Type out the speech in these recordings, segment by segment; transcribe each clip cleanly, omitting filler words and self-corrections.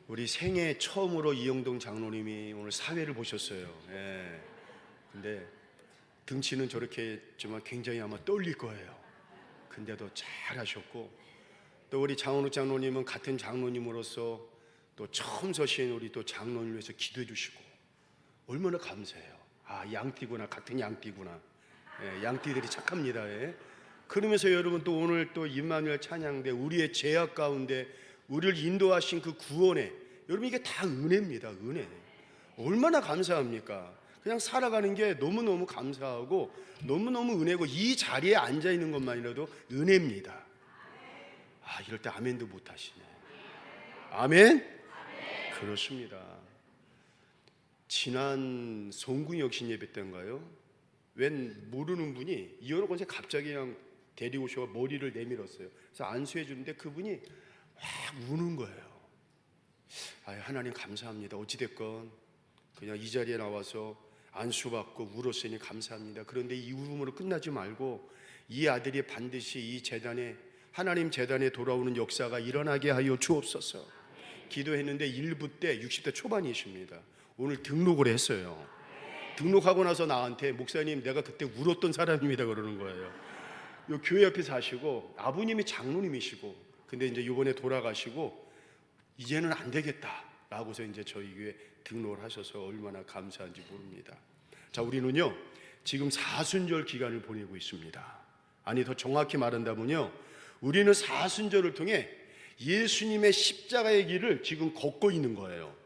우리 생애 처음으로 이영동 장로님이 오늘 사회를 보셨어요. 예. 근데 등치는 저렇게 했지만 굉장히 아마 떨릴 거예요. 근데도 잘 하셨고, 또 우리 장원욱 장로님은 같은 장로님으로서 또 처음 서신 우리 또 장로님을 위해서 기도해 주시고, 얼마나 감사해요. 아, 양띠구나, 같은 양띠구나. 예, 양띠들이 착합니다. 예. 그러면서 여러분 또 오늘 또 임마누엘 찬양대 우리의 죄악 가운데 우리를 인도하신 그 구원에, 여러분 이게 다 은혜입니다. 은혜. 얼마나 감사합니까? 그냥 살아가는 게 너무너무 감사하고 너무너무 은혜고, 이 자리에 앉아있는 것만이라도 은혜입니다. 아, 이럴 때 아멘도 못하시네. 아멘? 그렇습니다. 지난 송궁 역신 예배 때인가요? 웬 모르는 분이 이현호 권사 갑자기 그냥 데리고 오셔서 머리를 내밀었어요. 그래서 안수해 주는데 그분이 막 우는 거예요. 아, 하나님 감사합니다. 어찌됐건 그냥 이 자리에 나와서 안수받고 울었으니 감사합니다. 그런데 이 울음으로 끝나지 말고 이 아들이 반드시 이 재단에, 하나님 재단에 돌아오는 역사가 일어나게 하여 주옵소서. 기도했는데 1부 때 60대 초반이십니다. 오늘 등록을 했어요. 등록하고 나서 나한테 목사님 내가 그때 울었던 사람입니다 그러는 거예요. 요 교회 옆에 사시고 아버님이 장로님이시고, 근데 이제 이번에 돌아가시고 이제는 안 되겠다 라고서 이제 저희 교회 등록을 하셔서 얼마나 감사한지 모릅니다. 자, 우리는요 지금 사순절 기간을 보내고 있습니다. 아니, 더 정확히 말한다면요, 우리는 사순절을 통해 예수님의 십자가의 길을 지금 걷고 있는 거예요.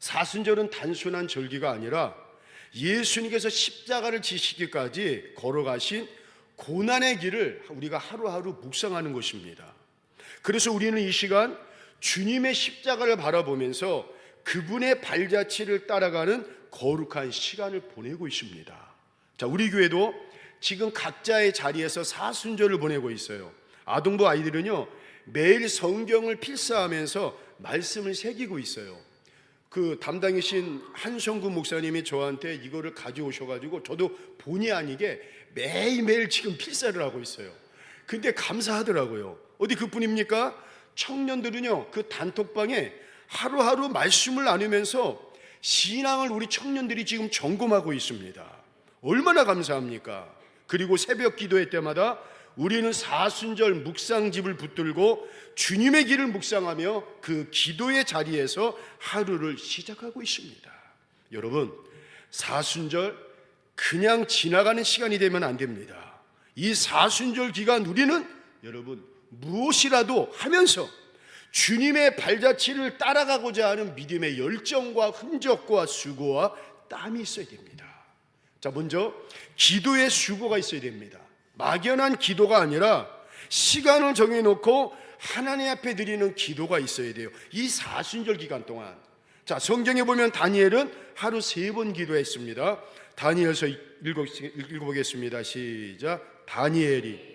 사순절은 단순한 절기가 아니라 예수님께서 십자가를 지시기까지 걸어가신 고난의 길을 우리가 하루하루 묵상하는 것입니다. 그래서 우리는 이 시간 주님의 십자가를 바라보면서 그분의 발자취를 따라가는 거룩한 시간을 보내고 있습니다. 자, 우리 교회도 지금 각자의 자리에서 사순절을 보내고 있어요. 아동부 아이들은요 매일 성경을 필사하면서 말씀을 새기고 있어요. 그 담당이신 한성구 목사님이 저한테 이거를 가져오셔가지고 저도 본의 아니게 매일매일 지금 필사를 하고 있어요. 근데 감사하더라고요. 어디 그뿐입니까? 청년들은요 그 단톡방에 하루하루 말씀을 나누면서 신앙을 우리 청년들이 지금 점검하고 있습니다. 얼마나 감사합니까? 그리고 새벽 기도회 때마다 우리는 사순절 묵상집을 붙들고 주님의 길을 묵상하며 그 기도의 자리에서 하루를 시작하고 있습니다. 여러분, 사순절 그냥 지나가는 시간이 되면 안 됩니다. 이 사순절 기간 우리는 여러분 무엇이라도 하면서 주님의 발자취를 따라가고자 하는 믿음의 열정과 흔적과 수고와 땀이 있어야 됩니다. 자, 먼저 기도의 수고가 있어야 됩니다. 막연한 기도가 아니라 시간을 정해놓고 하나님 앞에 드리는 기도가 있어야 돼요. 이 사순절 기간 동안. 자, 성경에 보면 다니엘은 하루 3번 기도했습니다. 다니엘서 읽어보겠습니다. 시작. 다니엘이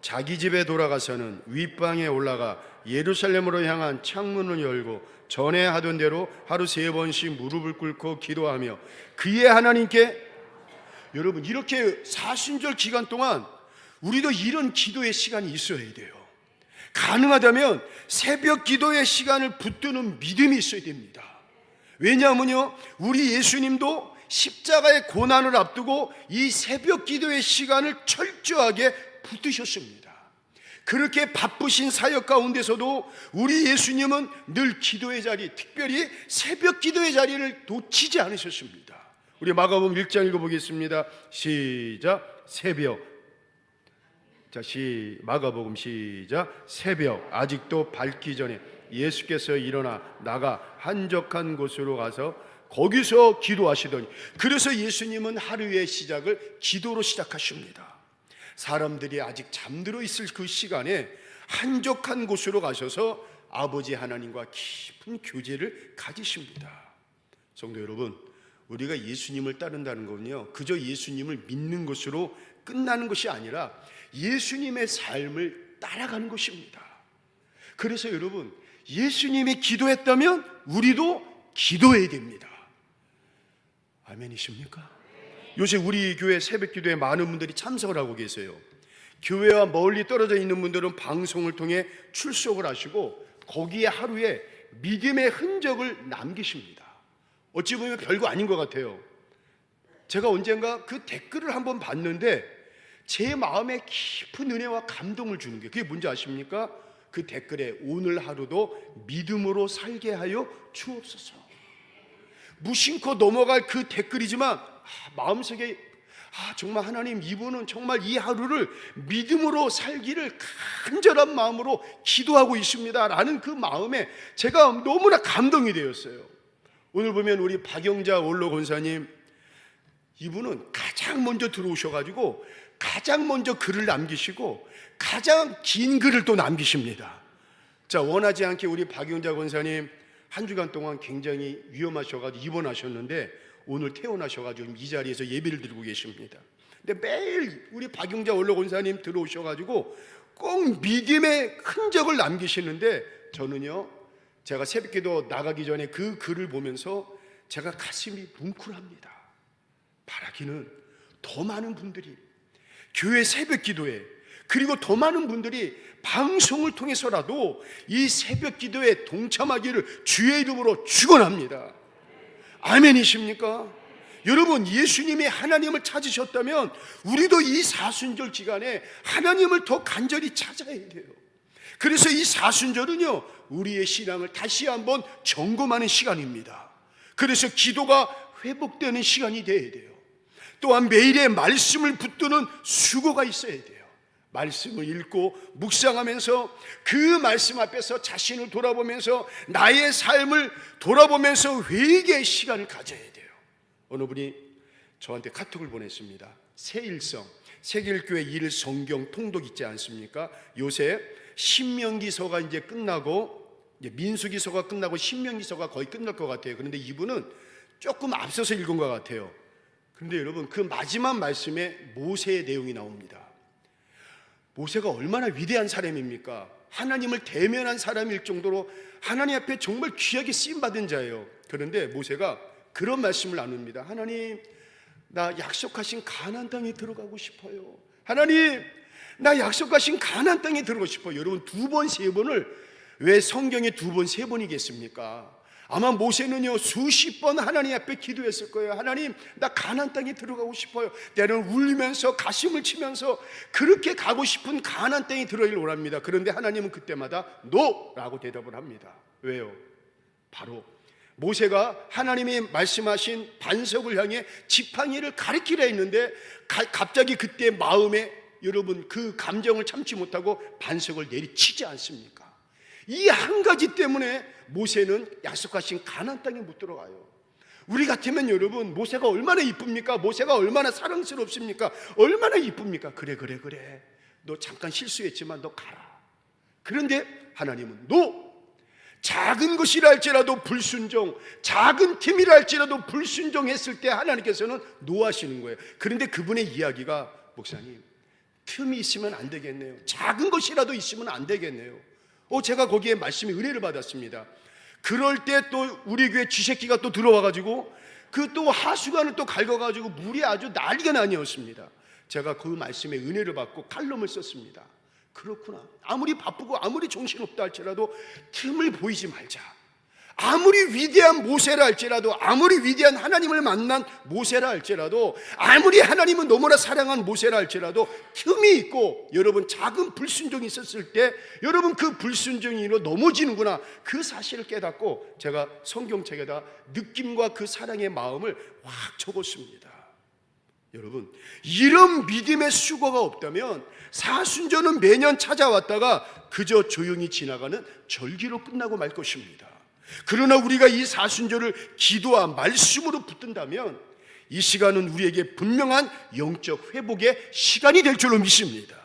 자기 집에 돌아가서는 윗방에 올라가 예루살렘으로 향한 창문을 열고 전에 하던 대로 하루 3번씩 무릎을 꿇고 기도하며 그의 하나님께, 여러분 이렇게 사순절 기간 동안 우리도 이런 기도의 시간이 있어야 돼요. 가능하다면 새벽 기도의 시간을 붙드는 믿음이 있어야 됩니다. 왜냐하면요 우리 예수님도 십자가의 고난을 앞두고 이 새벽 기도의 시간을 철저하게 붙드셨습니다. 그렇게 바쁘신 사역 가운데서도 우리 예수님은 늘 기도의 자리, 특별히 새벽 기도의 자리를 놓치지 않으셨습니다. 우리 마가복음 1장 읽어보겠습니다. 시작. 새벽. 자, 마가복음 시작. 새벽 아직도 밝기 전에 예수께서 일어나 나가 한적한 곳으로 가서 거기서 기도하시더니, 그래서 예수님은 하루의 시작을 기도로 시작하십니다. 사람들이 아직 잠들어 있을 그 시간에 한적한 곳으로 가셔서 아버지 하나님과 깊은 교제를 가지십니다. 성도 여러분, 우리가 예수님을 따른다는 건요 그저 예수님을 믿는 것으로 끝나는 것이 아니라 예수님의 삶을 따라가는 것입니다. 그래서 여러분, 예수님이 기도했다면 우리도 기도해야 됩니다. 아멘이십니까? 요새 우리 교회 새벽 기도에 많은 분들이 참석을 하고 계세요. 교회와 멀리 떨어져 있는 분들은 방송을 통해 출석을 하시고 거기에 하루에 믿음의 흔적을 남기십니다. 어찌 보면 별거 아닌 것 같아요. 제가 언젠가 그 댓글을 한번 봤는데 제 마음에 깊은 은혜와 감동을 주는 게, 그게 뭔지 아십니까? 그 댓글에 오늘 하루도 믿음으로 살게 하여 주옵소서. 무심코 넘어갈 그 댓글이지만 마음속에 정말 하나님, 이분은 정말 이 하루를 믿음으로 살기를 간절한 마음으로 기도하고 있습니다 라는 그 마음에 제가 너무나 감동이 되었어요. 오늘 보면 우리 박영자 원로 권사님, 이분은 가장 먼저 들어오셔가지고 가장 먼저 글을 남기시고 가장 긴 글을 또 남기십니다. 자, 원하지 않게 우리 박영자 권사님 한 주간 동안 굉장히 위험하셔가지고 입원하셨는데 오늘 퇴원하셔가지고 이 자리에서 예배를 드리고 계십니다. 근데 매일 우리 박영자 원로 권사님 들어오셔가지고 꼭 믿음의 흔적을 남기시는데, 저는요, 제가 새벽기도 나가기 전에 그 글을 보면서 제가 가슴이 뭉클합니다. 바라기는 더 많은 분들이 교회 새벽기도에, 그리고 더 많은 분들이 방송을 통해서라도 이 새벽기도에 동참하기를 주의 이름으로 축원합니다. 아멘이십니까? 여러분, 예수님이 하나님을 찾으셨다면 우리도 이 사순절 기간에 하나님을 더 간절히 찾아야 돼요. 그래서 이 사순절은요, 우리의 신앙을 다시 한번 점검하는 시간입니다. 그래서 기도가 회복되는 시간이 되어야 돼요. 또한 매일의 말씀을 붙드는 수고가 있어야 돼요. 말씀을 읽고 묵상하면서 그 말씀 앞에서 자신을 돌아보면서 나의 삶을 돌아보면서 회개의 시간을 가져야 돼요. 어느 분이 저한테 카톡을 보냈습니다. 새일성, 세길교회 1 성경 통독 있지 않습니까? 요새 신명기서가 이제 끝나고 민수기서가 끝나고 신명기서가 거의 끝날 것 같아요. 그런데 이분은 조금 앞서서 읽은 것 같아요. 그런데 여러분, 그 마지막 말씀에 모세의 내용이 나옵니다. 모세가 얼마나 위대한 사람입니까? 하나님을 대면한 사람일 정도로 하나님 앞에 정말 귀하게 쓰임받은 자예요. 그런데 모세가 그런 말씀을 나눕니다. 하나님, 나 약속하신 가나안 땅에 들어가고 싶어요. 하나님, 나 약속하신 가나안 땅에 들어가고 싶어요. 여러분, 2번, 3번을 왜 성경에 2번, 3번이겠습니까? 아마 모세는요, 수십 번 하나님 앞에 기도했을 거예요. 하나님, 나 가나안 땅에 들어가고 싶어요. 때로는 울면서 가슴을 치면서 그렇게 가고 싶은 가나안 땅에 들어가길 원합니다. 그런데 하나님은 그때마다 노라고 대답을 합니다. 왜요? 바로 모세가 하나님이 말씀하신 반석을 향해 지팡이를 가리키려 했는데 갑자기 그때 마음에, 여러분, 그 감정을 참지 못하고 반석을 내리치지 않습니까? 이 한 가지 때문에 모세는 약속하신 가나안 땅에 못 들어가요. 우리 같으면 여러분, 모세가 얼마나 이쁩니까? 모세가 얼마나 사랑스럽습니까? 얼마나 이쁩니까? 그래 너 잠깐 실수했지만 너 가라. 그런데 하나님은 노! 작은 것이라 할지라도 불순종, 작은 틈이라 할지라도 불순종했을 때 하나님께서는 노하시는 거예요. 그런데 그분의 이야기가, 목사님, 틈이 있으면 안 되겠네요. 작은 것이라도 있으면 안 되겠네요. 제가 거기에 말씀의 은혜를 받았습니다. 그럴 때 또 우리 교회 쥐새끼가 또 들어와가지고 그 또 하수관을 또 갉아가지고 물이 아주 난리가 나뉘었습니다. 제가 그 말씀의 은혜를 받고 칼럼을 썼습니다. 그렇구나. 아무리 바쁘고 아무리 정신없다 할지라도 틈을 보이지 말자. 아무리 위대한 모세라 할지라도, 아무리 위대한 하나님을 만난 모세라 할지라도, 아무리 하나님은 너무나 사랑한 모세라 할지라도 틈이 있고, 여러분, 작은 불순종이 있었을 때 여러분 그 불순종으로 넘어지는구나, 그 사실을 깨닫고 제가 성경책에다 느낌과 그 사랑의 마음을 확 적었습니다. 여러분, 이런 믿음의 수고가 없다면 사순절은 매년 찾아왔다가 그저 조용히 지나가는 절기로 끝나고 말 것입니다. 그러나 우리가 이 사순절을 기도와 말씀으로 붙든다면 이 시간은 우리에게 분명한 영적 회복의 시간이 될 줄로 믿습니다.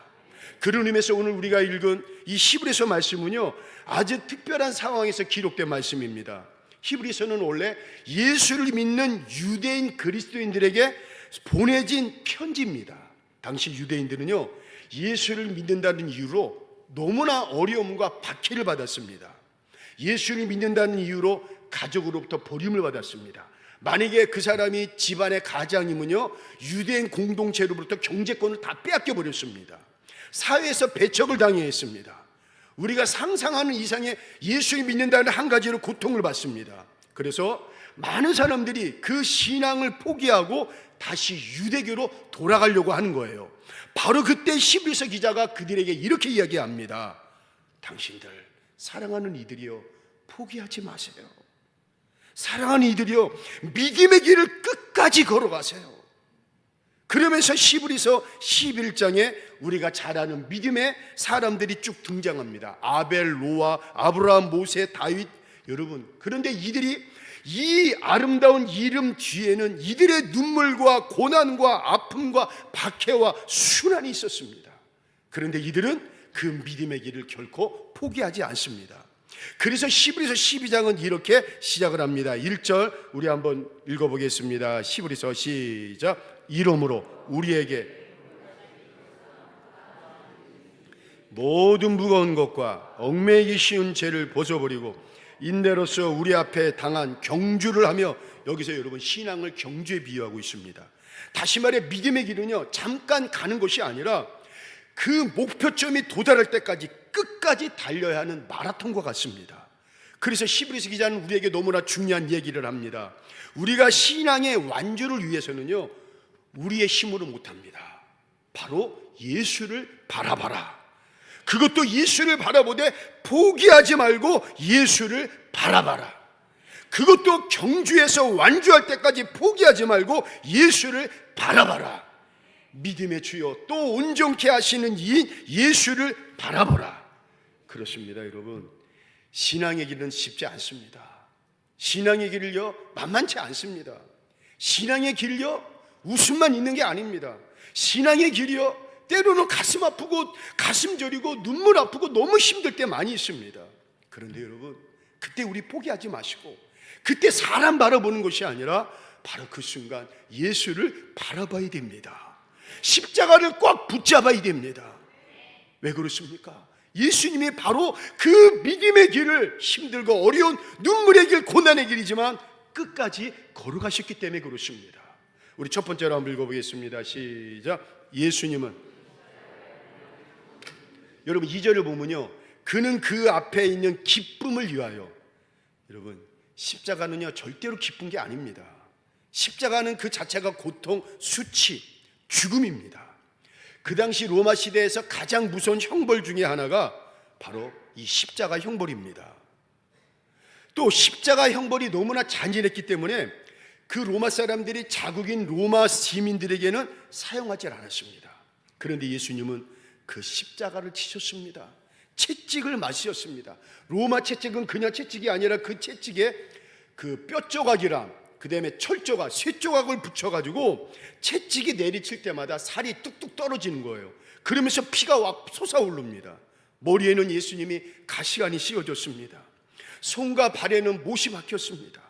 그런 의미에서 오늘 우리가 읽은 이 히브리서 말씀은요, 아주 특별한 상황에서 기록된 말씀입니다. 히브리서는 원래 예수를 믿는 유대인 그리스도인들에게 보내진 편지입니다. 당시 유대인들은요, 예수를 믿는다는 이유로 너무나 어려움과 박해를 받았습니다. 예수를 믿는다는 이유로 가족으로부터 버림을 받았습니다. 만약에 그 사람이 집안의 가장이면요, 유대인 공동체로부터 경제권을 다 빼앗겨 버렸습니다. 사회에서 배척을 당해야 했습니다. 우리가 상상하는 이상의 예수를 믿는다는 한 가지로 고통을 받습니다. 그래서 많은 사람들이 그 신앙을 포기하고 다시 유대교로 돌아가려고 하는 거예요. 바로 그때 히브리서 기자가 그들에게 이렇게 이야기합니다. 당신들 사랑하는 이들이여, 포기하지 마세요. 사랑하는 이들이여, 믿음의 길을 끝까지 걸어가세요. 그러면서 히브리서 11장에 우리가 잘 아는 믿음의 사람들이 쭉 등장합니다. 아벨, 노아, 아브라함, 모세, 다윗. 여러분, 그런데 이들이 이 아름다운 이름 뒤에는 이들의 눈물과 고난과 아픔과 박해와 순환이 있었습니다. 그런데 이들은 그 믿음의 길을 결코 포기하지 않습니다. 그래서 히브리서 12장은 이렇게 시작을 합니다. 1절 우리 한번 읽어보겠습니다. 히브리서 시작. 이러므로 우리에게 모든 무거운 것과 얽매이기 쉬운 죄를 벗어버리고 인내로서 우리 앞에 당한 경주를 하며, 여기서 여러분 신앙을 경주에 비유하고 있습니다. 다시 말해 믿음의 길은요, 잠깐 가는 것이 아니라 그 목표점이 도달할 때까지 끝까지 달려야 하는 마라톤과 같습니다. 그래서 히브리서 기자는 우리에게 너무나 중요한 얘기를 합니다. 우리가 신앙의 완주를 위해서는요, 우리의 힘으로 못합니다. 바로 예수를 바라봐라. 그것도 예수를 바라보되 포기하지 말고 예수를 바라봐라. 그것도 경주에서 완주할 때까지 포기하지 말고 예수를 바라봐라. 믿음의 주여, 또 온전케 하시는 이 예수를 바라보라. 그렇습니다. 여러분, 신앙의 길은 쉽지 않습니다. 신앙의 길을요, 만만치 않습니다. 신앙의 길요, 웃음만 있는 게 아닙니다. 신앙의 길이요, 때로는 가슴 아프고 가슴 저리고 눈물 아프고 너무 힘들 때 많이 있습니다. 그런데 여러분, 그때 우리 포기하지 마시고, 그때 사람 바라보는 것이 아니라 바로 그 순간 예수를 바라봐야 됩니다. 십자가를 꽉 붙잡아야 됩니다. 왜 그렇습니까? 예수님이 바로 그 믿음의 길을, 힘들고 어려운 눈물의 길, 고난의 길이지만 끝까지 걸어가셨기 때문에 그렇습니다. 우리 첫 번째로 한번 읽어보겠습니다. 시작. 예수님은, 여러분 2절을 보면요, 그는 그 앞에 있는 기쁨을 위하여. 여러분, 십자가는요 절대로 기쁜 게 아닙니다. 십자가는 그 자체가 고통, 수치, 죽음입니다. 그 당시 로마 시대에서 가장 무서운 형벌 중에 하나가 바로 이 십자가 형벌입니다. 또 십자가 형벌이 너무나 잔인했기 때문에 그 로마 사람들이 자국인 로마 시민들에게는 사용하지 않았습니다. 그런데 예수님은 그 십자가를 치셨습니다. 채찍을 맞으셨습니다. 로마 채찍은 그냥 채찍이 아니라 그 채찍에 그 뼈조각이랑 그 다음에 철조각, 쇠조각을 붙여가지고 채찍이 내리칠 때마다 살이 뚝뚝 떨어지는 거예요. 그러면서 피가 막 솟아오릅니다. 머리에는 예수님이 가시관이 씌워졌습니다. 손과 발에는 못이 박혔습니다.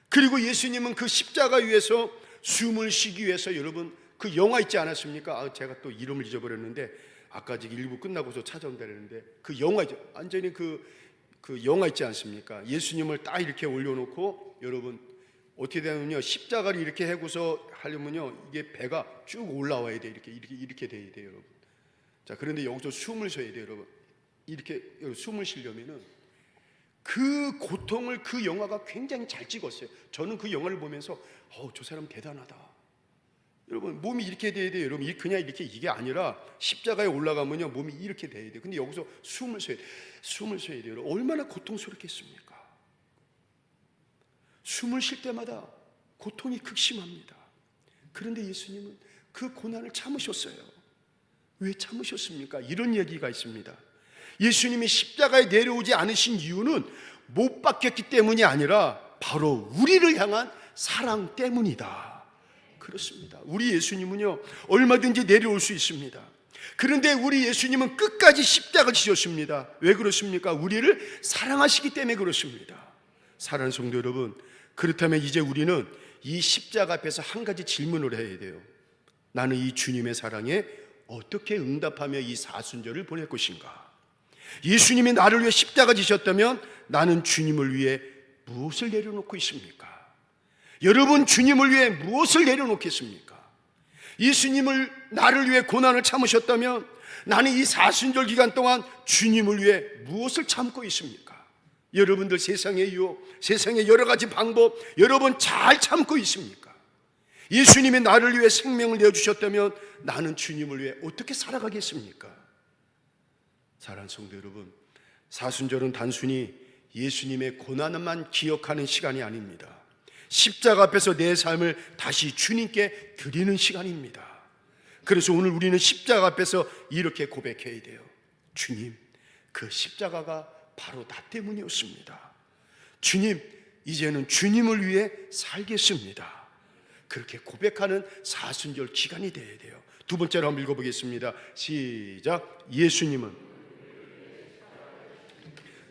그리고 예수님은 그 십자가 위에서 숨을 쉬기 위해서, 여러분 그 영화 있지 않았습니까? 제가 또 이름을 잊어버렸는데 아까 지금 일부 끝나고서 찾아온다 그랬는데 그 영화 있죠. 완전히 그 영화 있지 않습니까? 예수님을 딱 이렇게 올려놓고, 여러분 어떻게 되냐면요, 십자가를 이렇게 해고서 하려면요, 이게 배가 쭉 올라와야 돼. 이렇게 돼야 돼요, 여러분. 자, 그런데 여기서 숨을 쉬어야 돼요, 여러분. 이렇게 숨을 쉬려면은 그 고통을 그 영화가 굉장히 잘 찍었어요. 저는 그 영화를 보면서 저 사람 대단하다. 여러분 몸이 이렇게 돼야 돼요. 여러분 그냥 이렇게 이게 아니라 십자가에 올라가면요 몸이 이렇게 돼야 돼요. 근데 여기서 숨을 쉬어야 돼요. 얼마나 고통스럽겠습니까? 숨을 쉴 때마다 고통이 극심합니다. 그런데 예수님은 그 고난을 참으셨어요. 왜 참으셨습니까? 이런 얘기가 있습니다. 예수님이 십자가에 내려오지 않으신 이유는 못 박혔기 때문이 아니라 바로 우리를 향한 사랑 때문이다. 그렇습니다. 우리 예수님은요 얼마든지 내려올 수 있습니다. 그런데 우리 예수님은 끝까지 십자가를 지셨습니다. 왜 그렇습니까? 우리를 사랑하시기 때문에 그렇습니다. 사랑하는 성도 여러분, 그렇다면 이제 우리는 이 십자가 앞에서 한 가지 질문을 해야 돼요. 나는 이 주님의 사랑에 어떻게 응답하며 이 사순절을 보낼 것인가? 예수님이 나를 위해 십자가 지셨다면 나는 주님을 위해 무엇을 내려놓고 있습니까? 여러분 주님을 위해 무엇을 내려놓겠습니까? 예수님을 나를 위해 고난을 참으셨다면 나는 이 사순절 기간 동안 주님을 위해 무엇을 참고 있습니까? 여러분들 세상의 유혹, 세상의 여러 가지 방법 여러분 잘 참고 있습니까? 예수님이 나를 위해 생명을 내어주셨다면 나는 주님을 위해 어떻게 살아가겠습니까? 사랑하는 성도 여러분, 사순절은 단순히 예수님의 고난만 기억하는 시간이 아닙니다. 십자가 앞에서 내 삶을 다시 주님께 드리는 시간입니다. 그래서 오늘 우리는 십자가 앞에서 이렇게 고백해야 돼요. 주님, 그 십자가가 바로 나 때문이었습니다. 주님, 이제는 주님을 위해 살겠습니다. 그렇게 고백하는 사순절 기간이 되어야 돼요. 두 번째로 한번 읽어보겠습니다. 시작. 예수님은,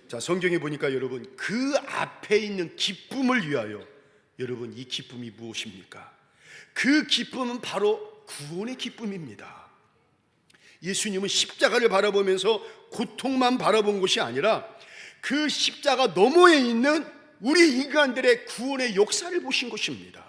자, 성경에 보니까 여러분 그 앞에 있는 기쁨을 위하여, 여러분 이 기쁨이 무엇입니까? 그 기쁨은 바로 구원의 기쁨입니다. 예수님은 십자가를 바라보면서 고통만 바라본 것이 아니라 그 십자가 너머에 있는 우리 인간들의 구원의 역사를 보신 것입니다.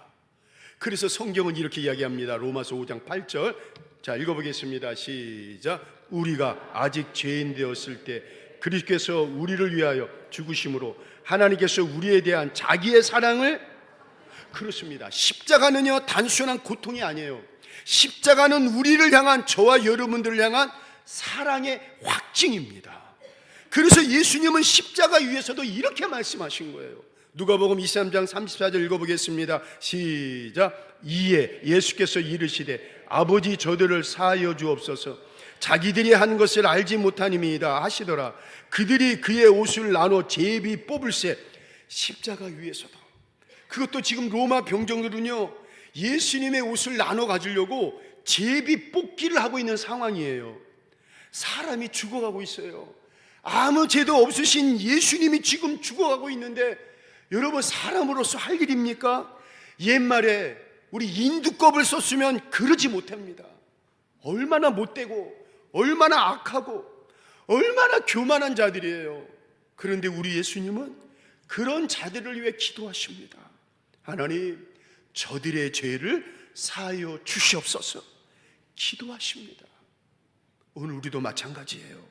그래서 성경은 이렇게 이야기합니다. 로마서 5장 8절, 자 읽어보겠습니다. 시작. 우리가 아직 죄인 되었을 때 그리스도께서 우리를 위하여 죽으심으로 하나님께서 우리에 대한 자기의 사랑을, 그렇습니다. 십자가는요 단순한 고통이 아니에요. 십자가는 우리를 향한, 저와 여러분들을 향한 사랑의 확증입니다. 그래서 예수님은 십자가 위에서도 이렇게 말씀하신 거예요. 누가복음 23장 34절 읽어보겠습니다. 시작. 이에 예수께서 이르시되 아버지 저들을 사하여 주옵소서, 자기들이 한 것을 알지 못하님이다 하시더라. 그들이 그의 옷을 나눠 제비 뽑을새. 십자가 위에서도, 그것도 지금 로마 병정들은요 예수님의 옷을 나눠 가지려고 제비 뽑기를 하고 있는 상황이에요. 사람이 죽어가고 있어요. 아무 죄도 없으신 예수님이 지금 죽어가고 있는데 여러분 사람으로서 할 일입니까? 옛말에 우리 인두껍을 썼으면 그러지 못합니다. 얼마나 못되고 얼마나 악하고 얼마나 교만한 자들이에요. 그런데 우리 예수님은 그런 자들을 위해 기도하십니다. 하나님, 저들의 죄를 사하여 주시옵소서 기도하십니다. 오늘 우리도 마찬가지예요.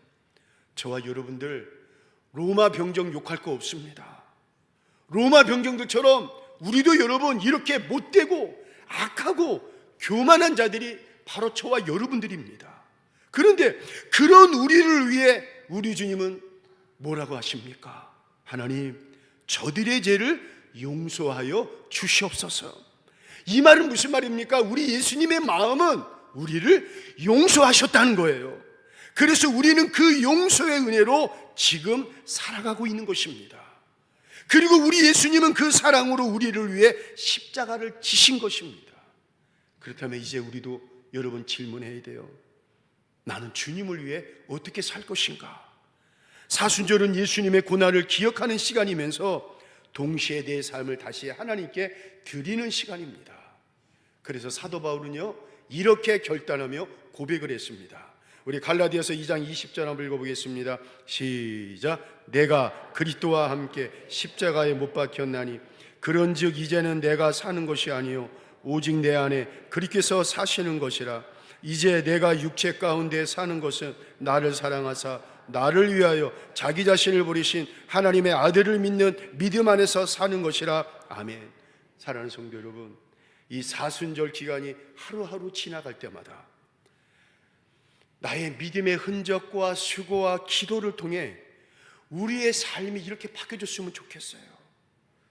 저와 여러분들 로마 병정 욕할 거 없습니다. 로마 병정들처럼 우리도 여러분 이렇게 못되고 악하고 교만한 자들이 바로 저와 여러분들입니다. 그런데 그런 우리를 위해 우리 주님은 뭐라고 하십니까? 하나님, 저들의 죄를 용서하여 주시옵소서. 이 말은 무슨 말입니까? 우리 예수님의 마음은 우리를 용서하셨다는 거예요. 그래서 우리는 그 용서의 은혜로 지금 살아가고 있는 것입니다. 그리고 우리 예수님은 그 사랑으로 우리를 위해 십자가를 지신 것입니다. 그렇다면 이제 우리도 여러분 질문해야 돼요. 나는 주님을 위해 어떻게 살 것인가? 사순절은 예수님의 고난을 기억하는 시간이면서 동시에 내 삶을 다시 하나님께 드리는 시간입니다. 그래서 사도 바울은요 이렇게 결단하며 고백을 했습니다. 우리 갈라디아서 2장 20절 한번 읽어보겠습니다. 시작. 내가 그리스도와 함께 십자가에 못 박혔나니 그런즉 이제는 내가 사는 것이 아니요 오직 내 안에 그리스도께서 사시는 것이라. 이제 내가 육체 가운데 사는 것은 나를 사랑하사 나를 위하여 자기 자신을 버리신 하나님의 아들을 믿는 믿음 안에서 사는 것이라. 아멘. 사랑하는 성도 여러분, 이 사순절 기간이 하루하루 지나갈 때마다 나의 믿음의 흔적과 수고와 기도를 통해 우리의 삶이 이렇게 바뀌어졌으면 좋겠어요.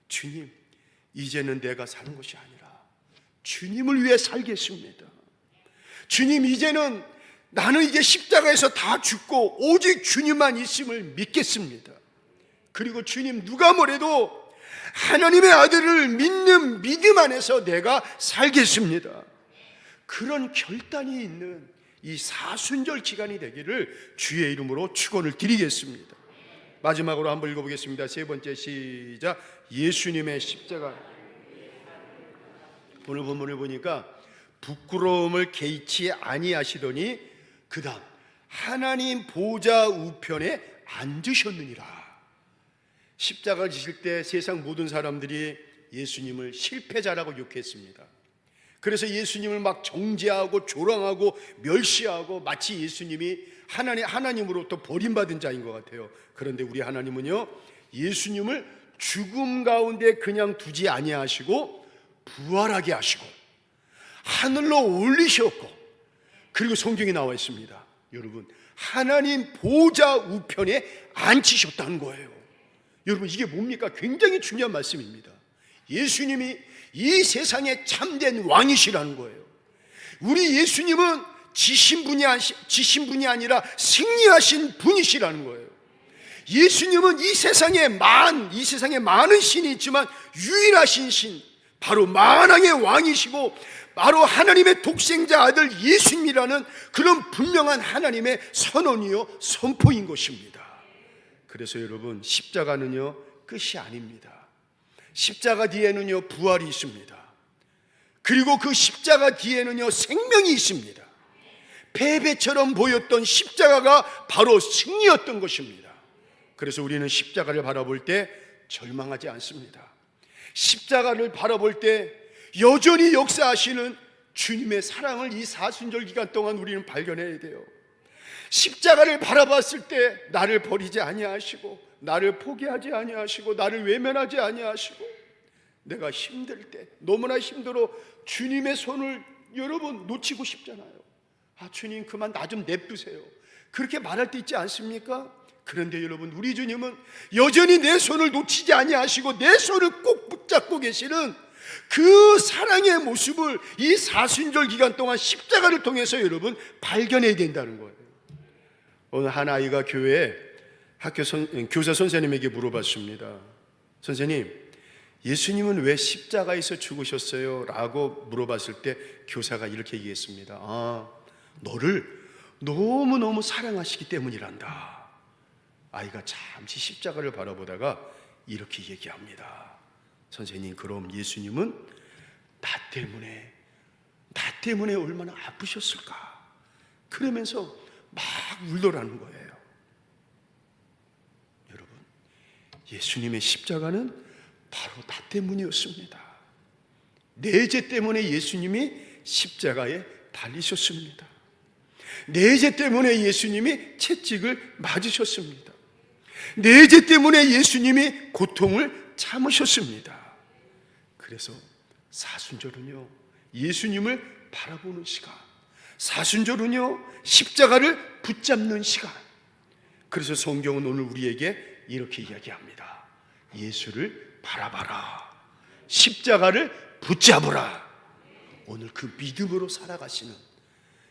주님, 이제는 내가 사는 것이 아니라 주님을 위해 살겠습니다. 주님, 이제는 나는 이제 십자가에서 다 죽고 오직 주님만 있음을 믿겠습니다. 그리고 주님, 누가 뭐래도 하나님의 아들을 믿는 믿음 안에서 내가 살겠습니다. 그런 결단이 있는 이 사순절 기간이 되기를 주의 이름으로 축원을 드리겠습니다. 마지막으로 한번 읽어보겠습니다. 세 번째, 시작. 예수님의 십자가. 오늘 본문을 보니까 부끄러움을 개의치 아니하시더니 그 다음 하나님 보좌 우편에 앉으셨느니라. 십자가를 지실 때 세상 모든 사람들이 예수님을 실패자라고 욕했습니다. 그래서 예수님을 막 정죄하고 조롱하고 멸시하고 마치 예수님이 하나님으로부터 버림받은 자인 것 같아요. 그런데 우리 하나님은요, 예수님을 죽음 가운데 그냥 두지 아니하시고 부활하게 하시고 하늘로 올리셨고, 그리고 성경에 나와 있습니다. 여러분, 하나님 보좌 우편에 앉히셨다는 거예요. 여러분, 이게 뭡니까? 굉장히 중요한 말씀입니다. 예수님이 이 세상의 참된 왕이시라는 거예요. 우리 예수님은 지신 분이 아니라 승리하신 분이시라는 거예요. 예수님은 이 세상에 많은 신이 있지만 유일하신 신, 바로 만왕의 왕이시고 바로 하나님의 독생자 아들 예수님이라는 그런 분명한 하나님의 선언이요, 선포인 것입니다. 그래서 여러분, 십자가는요 끝이 아닙니다. 십자가 뒤에는요 부활이 있습니다. 그리고 그 십자가 뒤에는요 생명이 있습니다. 패배처럼 보였던 십자가가 바로 승리였던 것입니다. 그래서 우리는 십자가를 바라볼 때 절망하지 않습니다. 십자가를 바라볼 때 여전히 역사하시는 주님의 사랑을 이 사순절 기간 동안 우리는 발견해야 돼요. 십자가를 바라봤을 때 나를 버리지 아니하시고 나를 포기하지 아니하시고 나를 외면하지 아니하시고, 내가 힘들 때, 너무나 힘들어 주님의 손을 여러분 놓치고 싶잖아요. 주님 그만 나 좀 냅두세요, 그렇게 말할 때 있지 않습니까? 그런데 여러분, 우리 주님은 여전히 내 손을 놓치지 아니하시고 내 손을 꼭 붙잡고 계시는 그 사랑의 모습을 이 사순절 기간 동안 십자가를 통해서 여러분 발견해야 된다는 거예요. 어느 한 아이가 교회에 교사 선생님에게 물어봤습니다. 선생님, 예수님은 왜 십자가에서 죽으셨어요? 라고 물어봤을 때 교사가 이렇게 얘기했습니다. 너를 너무너무 사랑하시기 때문이란다. 아이가 잠시 십자가를 바라보다가 이렇게 얘기합니다. 선생님, 그럼 예수님은 나 때문에 얼마나 아프셨을까? 그러면서 막 울더라는 거예요. 여러분, 예수님의 십자가는 바로 나 때문이었습니다. 내 죄 때문에 예수님이 십자가에 달리셨습니다. 내 죄 때문에 예수님이 채찍을 맞으셨습니다. 내 죄 때문에 예수님이 고통을 참으셨습니다. 그래서 사순절은요, 예수님을 바라보는 시간, 사순절은요 십자가를 붙잡는 시간. 그래서 성경은 오늘 우리에게 이렇게 이야기합니다. 예수를 바라봐라, 십자가를 붙잡으라. 오늘 그 믿음으로 살아가시는,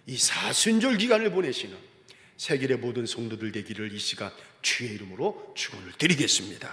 이 사순절 기간을 보내시는 세계의 모든 성도들 되기를 이 시간 주의 이름으로 축원을 드리겠습니다.